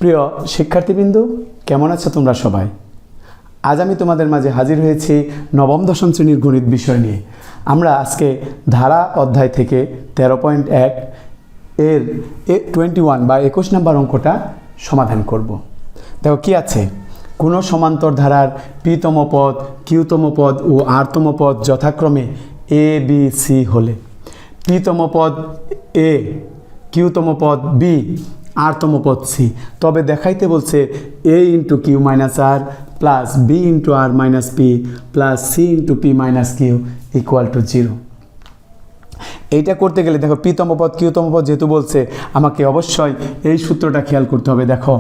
প্রিয় শিক্ষার্থীবৃন্দ, কেমন আছো তোমরা সবাই? আজ আমি তোমাদের মাঝে হাজির হয়েছি নবম দশম শ্রেণীর গণিত বিষয় নিয়ে। আমরা আজকে ধারা অধ্যায় থেকে 13.1 এর 21 বা 21 নম্বর অঙ্কটা সমাধান করব। দেখো কি আছে, কোনো সমান্তর ধারার পিতম পদ, কিউতম পদ ও আরতম পদ যথাক্রমে এ বি সি হলে পিতম পদ এ, কিউতম পদ বি, আরতম পদ সি, তবে দেখাইতে বলছে A into Q minus R plus B into R minus P plus C into P minus Q equal to 0। এইটা করতে গেলে দেখো পিতম পদ কিউতম পদ যেহেতু বলছে, আমাকে অবশ্যই এই সূত্রটা খেয়াল করতে হবে। দেখো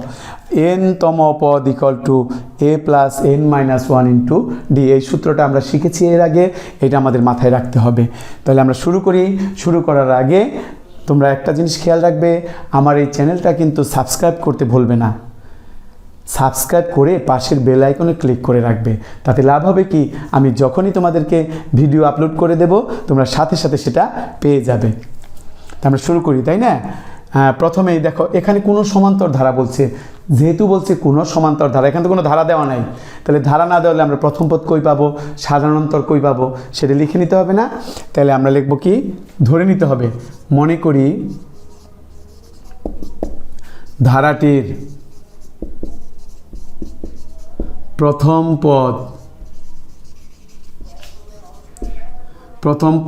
এন তম পদ equal to A plus N minus 1 into D, এই সূত্রটা আমরা শিখেছি এর আগে, এটা আমাদের মাথায় রাখতে হবে। তাহলে আমরা শুরু করি। শুরু করার আগে তোমরা একটা জিনিস খেয়াল রাখবে, আমার এই চ্যানেলটা কিন্তু সাবস্ক্রাইব করতে ভুলবে না। সাবস্ক্রাইব করে পাশের বেল আইকনে ক্লিক করে রাখবে, তাতে লাভ হবে কি, আমি যখনই তোমাদেরকে ভিডিও আপলোড করে দেব তোমরা সাথে সাথে সেটা পেয়ে যাবে। তা আমরা শুরু করি, তাই না? প্রথমেই দেখো এখানে কোনো সমান্তর ধারা বলছে, যেহেতু বলছে কোনো সমান্তর ধারা, এখানে তো কোনো ধারা দেওয়া নাই, তাহলে ধারা না দেওয়ালে আমরা প্রথম পদ কই পাবো, সাধারণতর কই পাবো, সেটা লিখে নিতে হবে না? তাহলে আমরা লিখবো কি, ধরে নিতে হবে। মনে করি ধারাটির প্রথম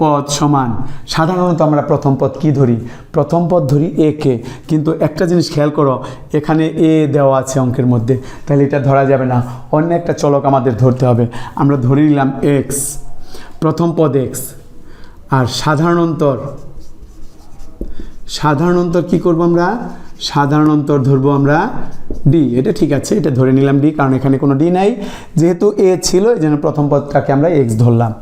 পদ সমান, সাধারণত আমরা প্রথম পদ কি ধরি, প্রথম পদ ধরি এ কে, কিন্তু একটা জিনিস খেয়াল করো, এখানে এ দেওয়া আছে অঙ্কের মধ্যে, তাহলে এটা ধরা যাবে না, অন্য একটা চলক আমাদের ধরতে হবে। আমরা ধরে নিলাম এক্স, প্রথম পদ এক্স, আর সাধারণতর কি করব আমরা, সাধারণতর ধরবো আমরা ডি। এটা ঠিক আছে, এটা ধরে নিলাম ডি, কারণ এখানে কোনো ডি নাই, যেহেতু এ ছিল এই জন্য প্রথম পদটাকে আমরা এক্স ধরলাম।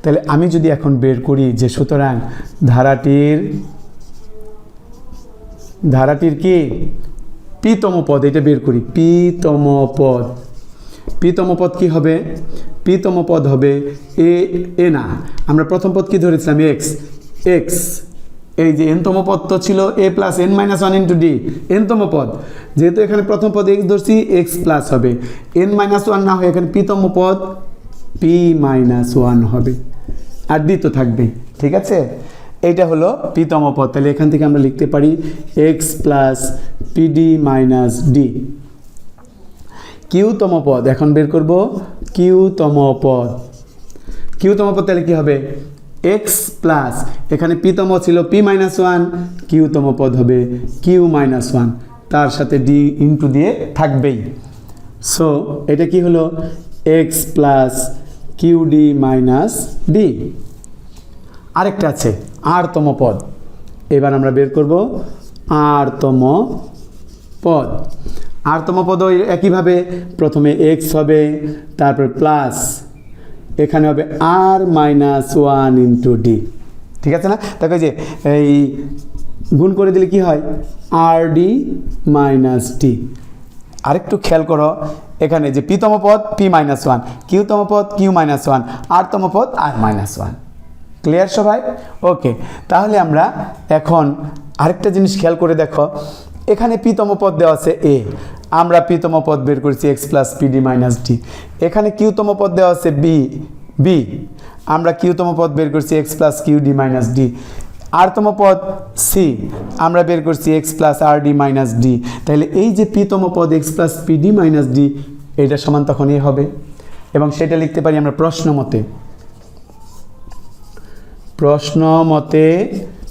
তাহলে আমি যদি এখন বের করি যে সুতরাং ধারাটির কি পিতম পদ, এটা বের করি, পিতম পদ কি হবে, পিতম পদ হবে এ না, আমরা প্রথম পদ কি ধরেছিলাম এক্স, এই যে এনতম পদ তো ছিল A plus N minus 1 into D, এনতম পদ, যেহেতু এখানে প্রথম পদ এক্স ধরছি, এক্স প্লাস হবে এন মাইনাস 1 না হয় এখানে পিতম পদ পি মাইনাস 1 হবে, আর ডি তো থাকবেই। ঠিক আছে, এইটা হলো পিতম পদ। তাহলে এখান থেকে আমরা লিখতে পারি X plus PD minus D. কিউতম পদ এখন বের করব, কিউতম পদ তাহলে কি হবে, এক্স প্লাস এখানে পিতম ছিল পি মাইনাস 1, কিউতম পদ হবে কিউ মাইনাস 1, তার সাথে ডি ইন্টু দিয়ে থাকবেই। সো এটা কি হলো, X plus Q D minus D. আরেকটা আছে আরতম পদ, এবার আমরা বের করব আরতম পদ একইভাবে প্রথমে এক্স হবে, তারপর প্লাস এখানে হবে আর মাইনাস 1 ইন্টু ডি। ঠিক আছে না? দেখো যে এই গুণ করে দিলে কি হয়, আর ডি মাইনাস ডি। আরেকটু খেয়াল করো, এখানে যে পিতম পদ পি মাইনাস 1, কিউতম পদ কিউ মাইনাস 1, আরতম পদ আর মাইনাস 1। ক্লিয়ার সবাই? ওকে, তাহলে আমরা এখন আরেকটা জিনিস খেয়াল করে দেখো, এখানে পিতম পদ দেওয়া আছে এ, আমরা পিতম পদ বের করেছি x plus PD minus D. এখানে কিউতম পদ দেওয়া আছে বি, আমরা কিউতম পদ বের করছি x plus Q D minus d. আরতম পদ সি, আমরা বের করছি x plus r d minus d. তাহলে এই যে পিতম পদ x plus PD minus d, এইটা সমান তখন এ হবে, এবং সেটা লিখতে পারি আমরা প্রশ্ন মতে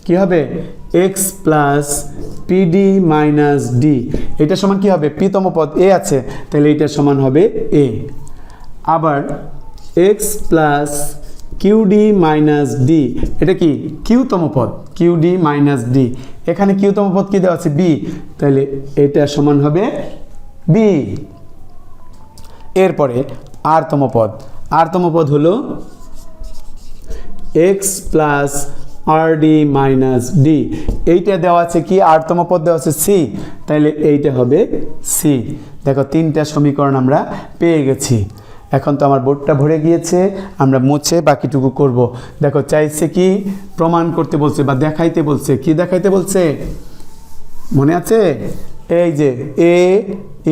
কি হবে, x plus PD minus D, এটা সমান কি হবে, পিতম পদ এ আছে, তাহলে এটা সমান হবে এ। আবার x plus QD minus D, এটা কি কিউতম পদ, কিউডি মাইনাস ডি, এখানে কিউতম পদ কি দেওয়া আছে বি, তাহলে এটা সমান হবে বি। এরপরে আরতম পদ হলো X plus r d minus d, এইটা দেওয়া আছে কি, আরতম পদ দেওয়া আছে সি, তাহলে এইটা হবে সি। দেখো তিনটা সমীকরণ আমরা পেয়ে গেছি। এখন তো আমার বোর্ডটা ভরে গিয়েছে, আমরা মুছে বাকিটুকু করব। দেখো চাইছে কি প্রমাণ করতে বলছে বা দেখাইতে বলছে, কি দেখাইতে বলছে মনে আছে? এই যে a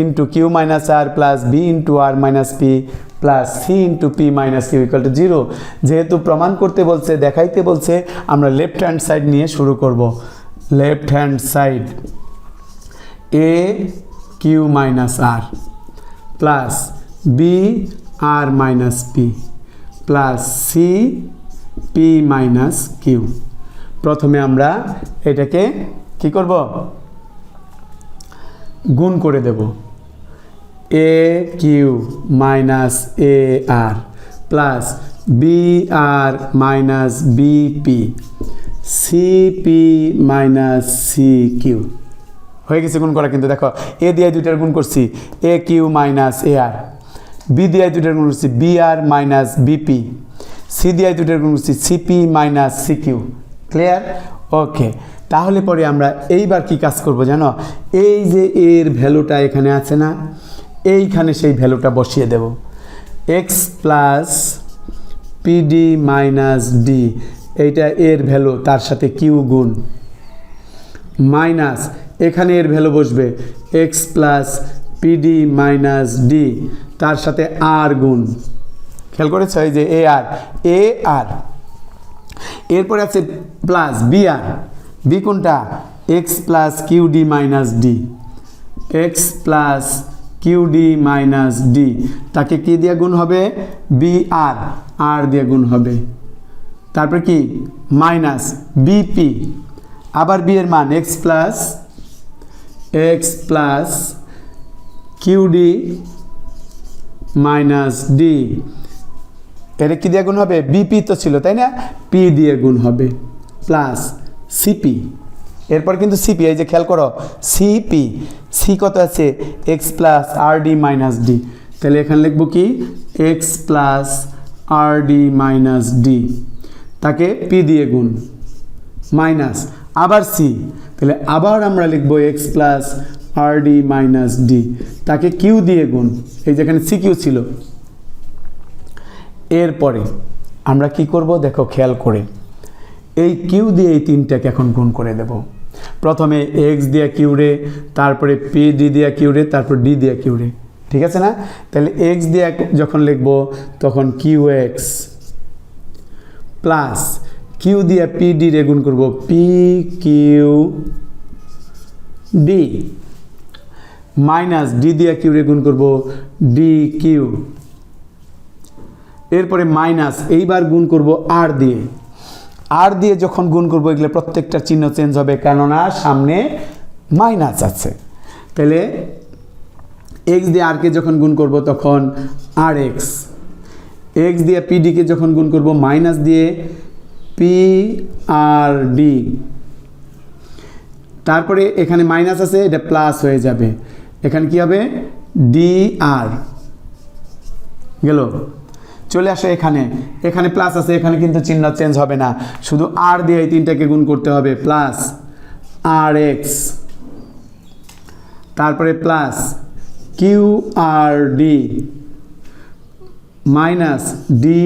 into Q minus R plus B into R minus P plus C into P minus Q equal to 0। যেহেতু প্রমাণ করতে বলছে, দেখাইতে বলছে, আমরা লেফট হ্যান্ড সাইড নিয়ে শুরু করব। Left hand side a q minus R plus B r minus P plus c p minus q. প্রথমে আমরা এটাকে কি করব, গুণ করে দেব। A q minus a r plus B r minus b p c p minus c q. হয়ে গেছে গুণ করা। কিন্তু দেখো এ দিয়ে দুইটার গুণ করছি, a q minus a r, b দিয়ে দুইটার গুণ করছি b r minus b p, c দিয়ে দুইটার গুণ করছি c p minus c q. Clear? Okay, তাহলে পরে আমরা এইবার কি কাজ করব জানো, এই যে এর ভ্যালুটা এখানে আছে না, এইখানে সেই ভ্যালুটা বসিয়ে দেব। X plus PD minus d, এইটা এর ভ্যালু, তার সাথে কিউ গুণ, মাইনাস এখানে এর ভ্যালু বসবে x plus PD minus D, তার সাথে আর গুণ। খেয়াল করেছ এই যে এ আর, এরপরে আছে প্লাস বি আর, বি কোনটা, X plus Q D minus D, X plus Q D minus D, তাকে কি দিয়ে গুণ হবে, বি আর দিয়ে গুণ হবে। তারপর কি মাইনাস বিপি, আবার বি এর মান X plus Q D minus D, এটা কি দিয়ে গুণ হবে, বিপি তো ছিল তাই না, পি দিয়ে গুণ হবে প্লাস সিপি। এরপর কিন্তু সিপি, এই যে খেয়াল করো সিপি, সি কত আছে, x plus r d minus d, তাহলে এখানে লিখবো কি x plus r d minus D, তাকে পি দিয়ে গুণ, মাইনাস আবার সি, তাহলে আবার আমরা লিখবো x plus r d minus D, তাকে কিউ দিয়ে গুণ, এই যেখানে সি কিউ ছিল। এরপরে আমরা কি করব দেখো খেয়াল করে, এই কিউ দিয়ে এই তিনটাকে এখন গুণ করে দেব। প্রথমে এক্স দিয়ে কিউ রে, তারপরে পি ডি দিয়ে কিউ রে, তারপর ডি দিয়ে কিউ রে, ঠিক আছে না। তাহলে এক্স দিয়ে যখন লিখব তখন কিউ এক্স প্লাস কিউ দিয়ে পি ডি রে গুণ করব P Q D, minus D দিয়ে কিউ রে গুণ করব ডি কিউ, এরপরে মাইনাস এইবার গুণ করব আর দিয়ে যখন গুণ করব এগুলো প্রত্যেকটা চিহ্ন চেঞ্জ হবে, কেননা সামনে মাইনাস আছে। তাহলে এক্স দিয়ে আরকে যখন গুণ করব তখন আর এক্স দিয়ে পিডিকে যখন গুণ করব মাইনাস দিয়ে পি আর ডি, তারপরে এখানে মাইনাস আছে, এটা প্লাস হয়ে যাবে, এখানে কি হবে ডি আর গেল। চলে আসে এখানে প্লাস আছে, এখানে কিন্তু চিহ্ন চেঞ্জ হবে না, শুধু আর দিয়ে এই তিনটাকে গুণ করতে হবে, প্লাস আর এক্স, তারপরে plus Q r d minus D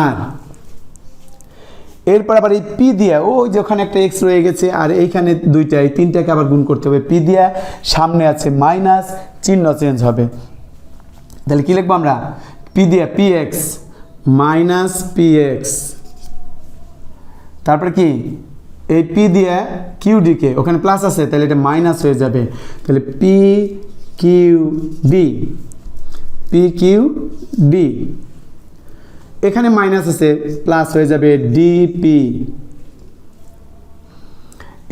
আর। এরপর আবার এই পি দিয়া, ওই যে ওখানে একটা এক্স রয়ে গেছে, আর এইখানে দুইটা, এই তিনটাকে আবার গুণ করতে হবে, পি দিয়া সামনে আছে মাইনাস, চিহ্ন চেঞ্জ হবে। তাহলে কি লিখবো আমরা, পি দিয়ে P x minus P x, তারপরে কি এই পি দিয়ে কিউ ডিকে, ওখানে প্লাস আছে তাহলে এটা মাইনাস হয়ে যাবে, তাহলে পি কিউ ডি, এখানে মাইনাস আছে প্লাস হয়ে যাবে ডিপি,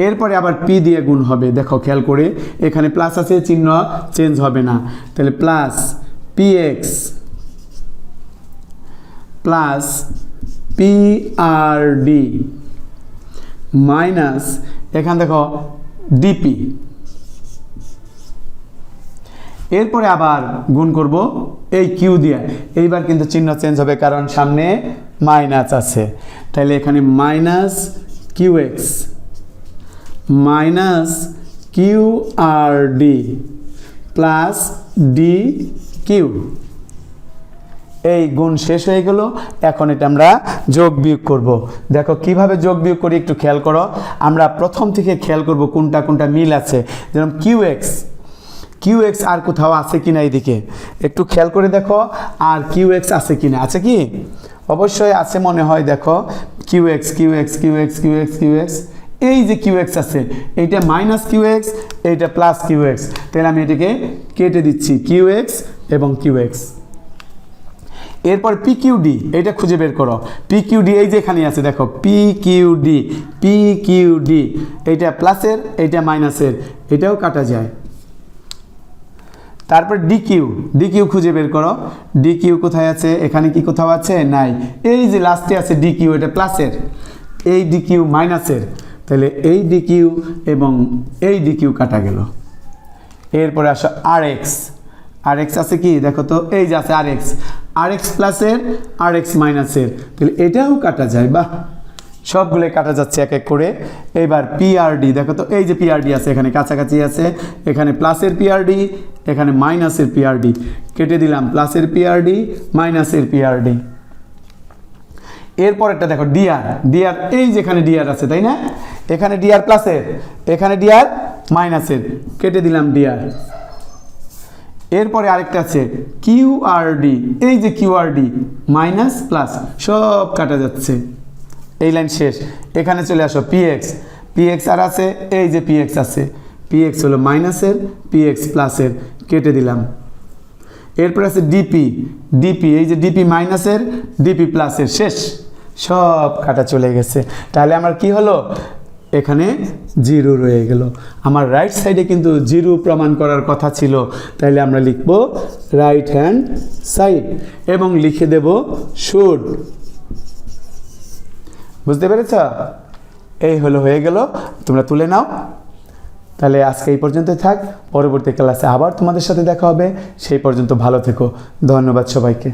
এরপরে আবার পি দিয়ে গুণ হবে, দেখো খেয়াল করে এখানে প্লাস আছে, চিহ্ন চেঞ্জ হবে না, তাহলে plus p x plus p r d minus এখানে দেখো ডিপি, এরপরে আবার গুণ করব এই কিউ দিয়ে, এইবার কিন্তু চিহ্ন চেঞ্জ হবে কারণ সামনে মাইনাস আছে, তাহলে এখানে minus q x minus q r d plus d q. এই গুণ শেষ হয়ে গেল। এখন এটা আমরা যোগ বিয়োগ করব। দেখো কিভাবে যোগ বিয়োগ করি একটু খেয়াল করো। আমরা প্রথম থেকে খেয়াল করব কোনটা কোনটা মিল আছে। যেমন কিউ এক্স আর কোথাও আছে কিনা এইদিকে একটু খেয়াল করে দেখো, আর কিউ এক্স আছে কিনা, আছে কি? অবশ্যই আছে মনে হয়। দেখো কিউ এক্স, এই যে কিউ এক্স আছে, এইটা মাইনাস কিউ এক্স, এইটা প্লাস কিউ এক্স। তাহলে আমি এটাকে কেটে দিচ্ছি, কিউ এক্স এবং কিউ এক্স। এরপর পিকিউডি, এটা খুঁজে বের করো। পিকিউডি এই যে এখানে আছে, দেখো পিকিউডি, এইটা প্লাসের, এইটা মাইনাসের, এটাও কাটা যায়। তারপর ডিকিউ খুঁজে বের করো। ডিকিউ কোথায় আছে? এখানে কি কোথাও আছে? নাই। এই যে লাস্টে আছে ডিকিউ, এটা প্লাসের, এই ডিকিউ মাইনাসের, তাহলে এই ডিকিউ এবং এই ডিকিউ কাটা গেল। এরপরে আসো আর এক্স আছে কি দেখো তো, এই যে আছে আর এক্স প্লাসের, আর এক্স মাইনাসের, তাহলে এটাও কাটা যায়। বাহ, সবগুলোই কাটা যাচ্ছে এক এক করে। এবার পিআরডি দেখো তো, এই যে পিআরডি আছে এখানে কাছাকাছি আছে, এখানে প্লাসের পিআরডি, এখানে মাইনাসের পিআরডি, কেটে দিলাম প্লাসের পিআরডি মাইনাসের পিআরডি। এরপর একটা দেখো ডিআর, এই যেখানে ডিআর আছে তাই না, এখানে ডিআর প্লাসের, এখানে ডিআর মাইনাসের, কেটে দিলাম ডিআর। এরপরে আরেকটা আছে কিউআরডি, এই যে কিউআরডি মাইনাস প্লাস, সব কাটা যাচ্ছে। এই লাইন শেষ। এখানে চলে আসো পিএক্স আর আছে, এই যে পিএক্স আছে, পিএক্স হলো মাইনাসের, পিএক্স প্লাসের, কেটে দিলাম। এরপর আছে ডিপি, এই যে ডিপি মাইনাসের, ডিপি প্লাসের, শেষ, সব কাটা চলে গেছে। তাহলে আমার কি হলো? এখানে জিরো রয়ে গেল। আমার রাইট সাইডে কিন্তু জিরো প্রমাণ করার কথা ছিল, তাইলে আমরা লিখব রাইট হ্যান্ড সাইড এবং লিখে দেব শুড। বুঝতে পেরেছ? এই হয়ে গেল, তোমরা তুলে নাও। তাহলে আজকে এই পর্যন্তই থাক, পরবর্তী ক্লাসে আবার তোমাদের সাথে দেখা হবে। সেই পর্যন্ত ভালো থেকো। ধন্যবাদ সবাইকে।